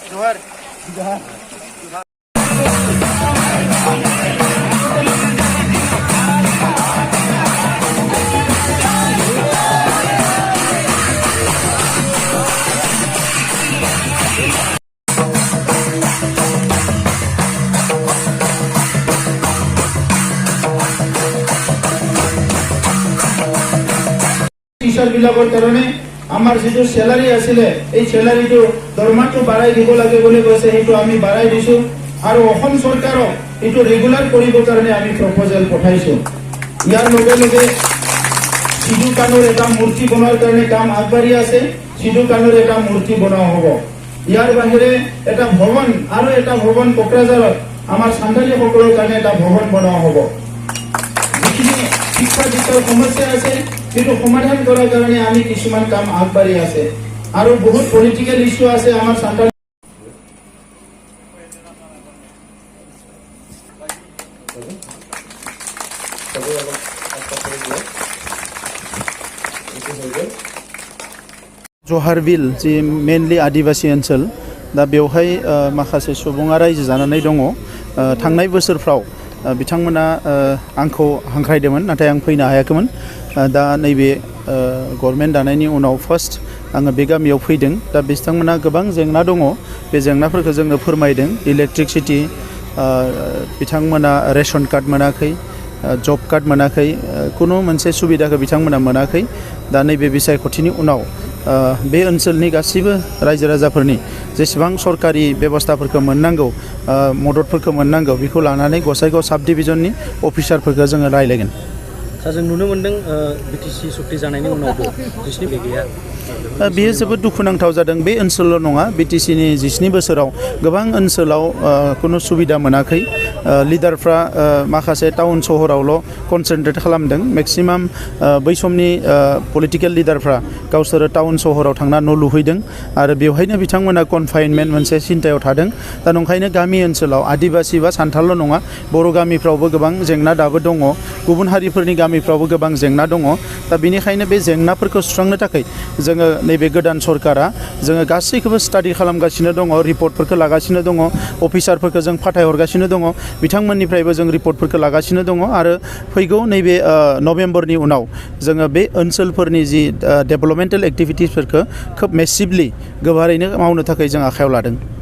जोहार টিচাৰ বিলাকৰ কাৰণে আমাৰ যেটো স্যালাৰি আছিল এই স্যালাৰিটো দৰমহাটো বঢ়াই দিব লাগে বুলি কৈছে সেইটো আমি বঢ়াই দিছো আৰু অসম চৰকাৰক এটো ৰেগুলাৰ কৰিবৰ কাৰণে আমি প্ৰপ'জাল পঠাইছো ইয়াৰ লগে লগে সিধু কানুৰ এটা মূৰ্তি বনোৱাৰ কাৰণে কাম আগবাঢ়ি আছে সিধু কানুৰ এটা মূৰ্তি বনোৱা হ'ব ইয়াৰ বাহিৰে এটা ভৱন আৰু এটা ভৱন কোকৰাঝাৰত আমাৰ সান্তালী সকলৰ কাৰণে এটা ভৱন বনোৱা হ'ব যিখিনি শিক্ষা দিশৰ সমস্যা আছে কিন্তু সমাধান কৰাৰ কাৰণে আমি কিছুমান কাম আগবাঢ়ি আছে আৰু বহুত পলিটিক্যাল ইস্যু আছে আমাৰ সান্তালী जहार बिल जी मेनलि आदिवासी ओनसोल दा बेवहाय माखासे सुबुङा रायजो जानानै दङ थांनाय बोसोरफ्राव बिथांमोना आंखौ हांख्रायदोंमोन नाथाय आं फैनो हायाखैमोन दा नैबे गभर्नमेन्ट दानायनि उनाव फार्स्ट आङो बे गामियाव फैदों दा बिथांमोना गोबां जेंना दङ बे जेंनाफोरखौ जोंनो फोरमायदों इलेक्ट्रिसिटी बिथांमोना रेशन कार्ड मोनाखै जब कार्ड मोनाखै कुनु मोनसे सुबिदाखौ बिथांमोना मोनाखै दा नैबे बिसायख'थिनि उनाव बे ओनसोलनि गासिबो रायजो राजाफोरनि जेसेबां सरकारि बेबस्थाफोरखौ मोननांगौ मददफोरखौ मोननांगौ बेखौ लानानै गसाइगाव साब डिभिजननि अफिसारफोरखौ जोङो रायलायगोन दा जों नुनो मोनदों बिटिसि सुक्ति जानायनि उनावबो जिस्नि बे गैया बेयो जोबोद दुखुनांथाव जादों बे ओनसोलल' नङा बिटिसिनि 19 बोसोराव गोबां ओनसोलाव कुनु सुबिदा मोनाखै लिडारफ्रा माखासे टाउन सहरावल' कनसेन्ट्रेट खालामदों मेक्सिमाम बै समनि पलिटिकेल लिडारफ्रा गावसोरो टाउन सहराव थांना न' लुहैदों आरो बेवहायनो बिथांमोना कनफाइनमेन्ट मोनसे सिन्तायाव थादों दा नंखायनो गामि ओनसोलाव आदिबासि बा सान्थालल' नङा बर' गामिफ्रावबो गोबां जेंना दाबो दङ गुबुन हारिफोरनि गामिफ्रावबो गोबां जेंना दङ दा बेनिखायनो बे जेंनाफोरखौ सुस्रांनो थाखाय जोङो नैबे गोदान सरकारा जोङो गासैखौबो स्टाडि खालामगासिनो दङ रिपर्टफोरखौ लागासिनो दङ अफिसारफोरखौ जों फाथायहरगासिनो दङ बिथांमोननिफ्रायबो जों रिपर्टफोरखौ लागासिनो दङ आरो फैगौ नैबे नभेम्बरनि उनाव जोङो बे ओनसोलफोरनि जि डेभेलपमेन्टेल एक्टिभिटिसफोरखौ खोब मेसिभलि गोबारैनो मावनो थाखाय जों आखायाव लादों